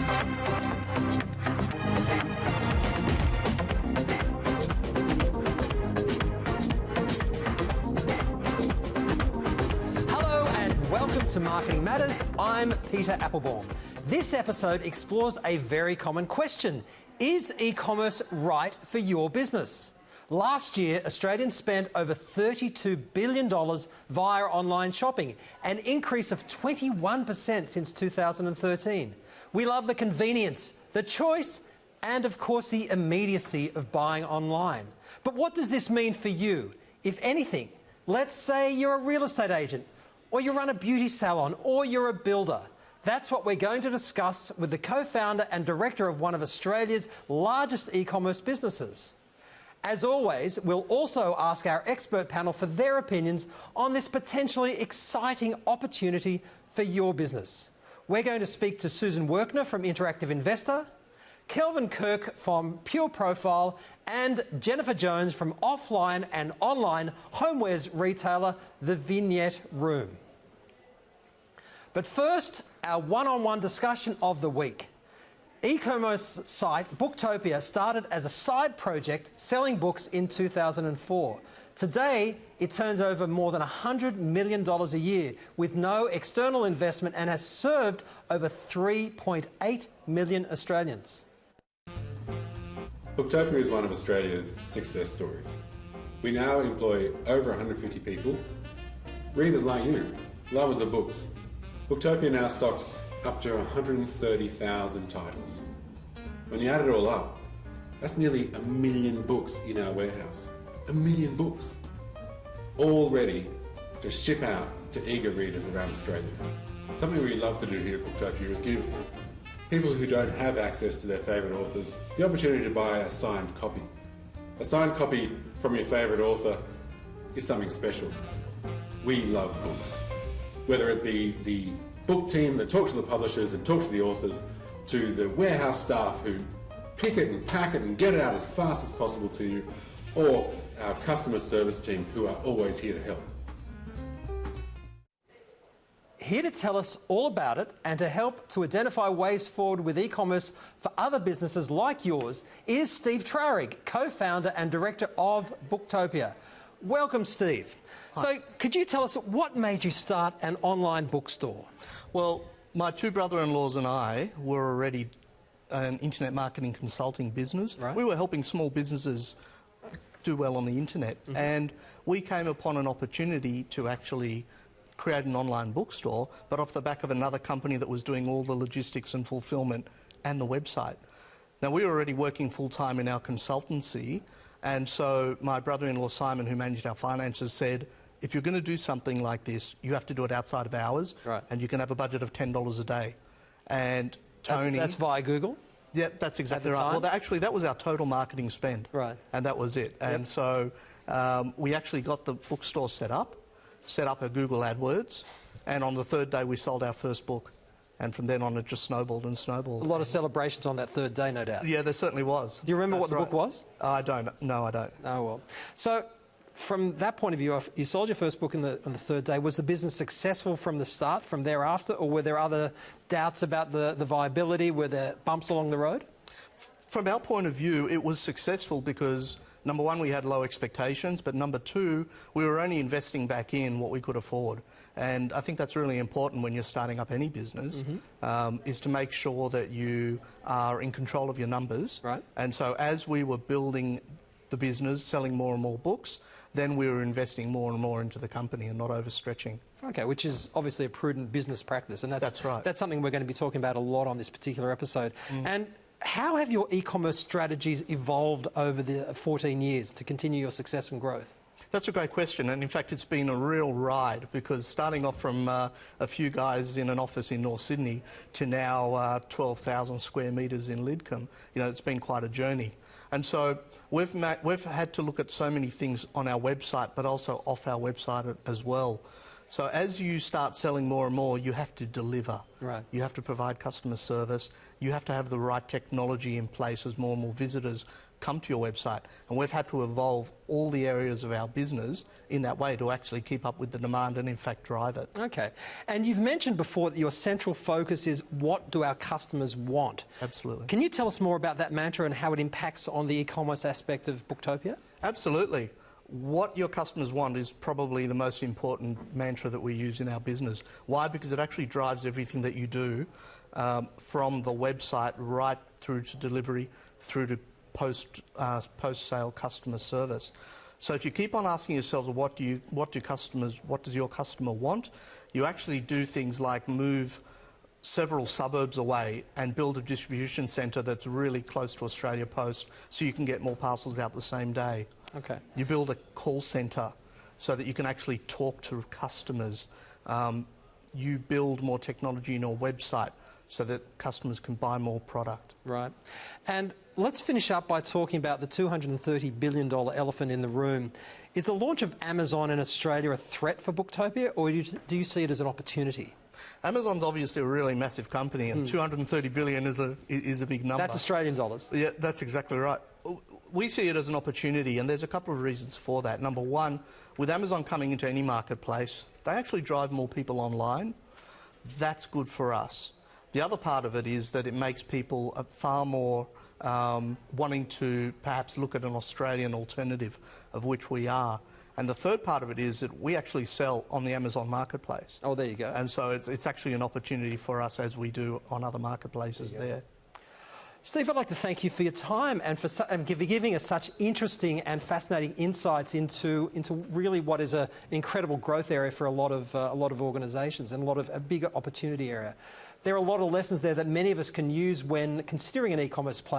To Marketing Matters, I'm Peter Applebaum. This episode explores a very common question. Is e-commerce right for your business? Last year, Australians spent over $32 billion via online shopping, an increase of 21% since 2013. We love the convenience, the choice, and of course the immediacy of buying online. But what does this mean for you? If anything, let's say you're a real estate agent, or you run a beauty salon, or you're a builder. That's what we're going to discuss with the co-founder and director of one of Australia's largest e-commerce businesses. As always, we'll also ask our expert panel for their opinions on this potentially exciting opportunity for your business. We're going to speak to Susan Werkner from Interactive Investor, Kelvin Kirk from Pure Profile, and Jennifer Jones from offline and online homewares retailer The Vignette Room. But first, our one-on-one discussion of the week. E-commerce site Booktopia started as a side project selling books in 2004. Today, it turns over more than $100 million a year with no external investment and has served over 3.8 million Australians. Booktopia is one of Australia's success stories. We now employ over 150 people, readers like you, lovers of books. Booktopia now stocks up to 130,000 titles. When you add it all up, that's nearly 1 million books in our warehouse. 1 million books, all ready to ship out to eager readers around Australia. Something we love to do here at Booktopia is give people who don't have access to their favourite authors the opportunity to buy a signed copy. A signed copy from your favourite author is something special. We love books. Whether it be the book team that talk to the publishers and talk to the authors, to the warehouse staff who pick it and pack it and get it out as fast as possible to you, or our customer service team who are always here to help. Here to tell us all about it and to help to identify ways forward with e-commerce for other businesses like yours is Steve Traurig, co-founder and director of Booktopia. Welcome, Steve. Hi. So could you tell us what made you start an online bookstore? Well, my two brother-in-laws and I were already an internet marketing consulting business. Right. We were helping small businesses do well on the internet, and we came upon an opportunity to actually create an online bookstore, but off the back of another company that was doing all the logistics and fulfillment and the website. Now, we were already working full-time in our consultancy, and so my brother-in-law Simon, who managed our finances, said, if you're going to do something like this, you have to do it outside of hours, right, and you can have a budget of $10 a day. And Tony... That's via Google? Yeah, that's exactly right. Well, actually, that was our total marketing spend. Right. And that was it. And so we actually got the bookstore set up a Google AdWords, and on the third day we sold our first book. And from then on it just snowballed and snowballed. A lot of celebrations on that third day, no doubt. Yeah, there certainly was. Do you remember what the book was? I don't. No, I don't. Oh, well. So from that point of view, you sold your first book on the third day. Was the business successful from the start, from thereafter, or were there other doubts about the viability? Were there bumps along the road? From our point of view, it was successful because, number one, we had low expectations, but number two, we were only investing back in what we could afford. And I think that's really important when you're starting up any business, is to make sure that you are in control of your numbers. Right. And so as we were building the business, selling more and more books, then we were investing more and more into the company and not overstretching. Okay, which is obviously a prudent business practice. And that's right. That's something we're going to be talking about a lot on this particular episode. And how have your e-commerce strategies evolved over the 14 years to continue your success and growth? That's a great question, and in fact it's been a real ride, because starting off from a few guys in an office in North Sydney to now 12,000 square metres in Lidcombe, you know, it's been quite a journey. And so we've had to look at so many things on our website, but also off our website as well. So as you start selling more and more, you have to deliver. Right. You have to provide customer service. You have to have the right technology in place as more and more visitors come to your website. And we've had to evolve all the areas of our business in that way to actually keep up with the demand and in fact drive it. Okay. And you've mentioned before that your central focus is what do our customers want? Absolutely. Can you tell us more about that mantra and how it impacts on the e-commerce aspect of Booktopia? Absolutely. What your customers want is probably the most important mantra that we use in our business. Why? Because it actually drives everything that you do, from the website right through to delivery, through to post-sale customer service. So if you keep on asking yourselves, what does your customer want? You actually do things like move several suburbs away and build a distribution centre that's really close to Australia Post so you can get more parcels out the same day. Okay. You build a call centre so that you can actually talk to customers. You build more technology in your website so that customers can buy more product. Right. And let's finish up by talking about the $230 billion elephant in the room. Is the launch of Amazon in Australia a threat for Booktopia, or do you see it as an opportunity? Amazon's obviously a really massive company, and 230 billion is a big number. That's Australian dollars. Yeah, that's exactly right. We see it as an opportunity, and there's a couple of reasons for that. Number one, with Amazon coming into any marketplace, they actually drive more people online. That's good for us. The other part of it is that it makes people far more wanting to perhaps look at an Australian alternative, of which we are. And the third part of it is that we actually sell on the Amazon marketplace. Oh, there you go. And so it's actually an opportunity for us, as we do on other marketplaces there. Steve, I'd like to thank you for your time and for giving us such interesting and fascinating insights into really what is an incredible growth area for a lot of organisations and a big opportunity area. There are a lot of lessons there that many of us can use when considering an e-commerce play.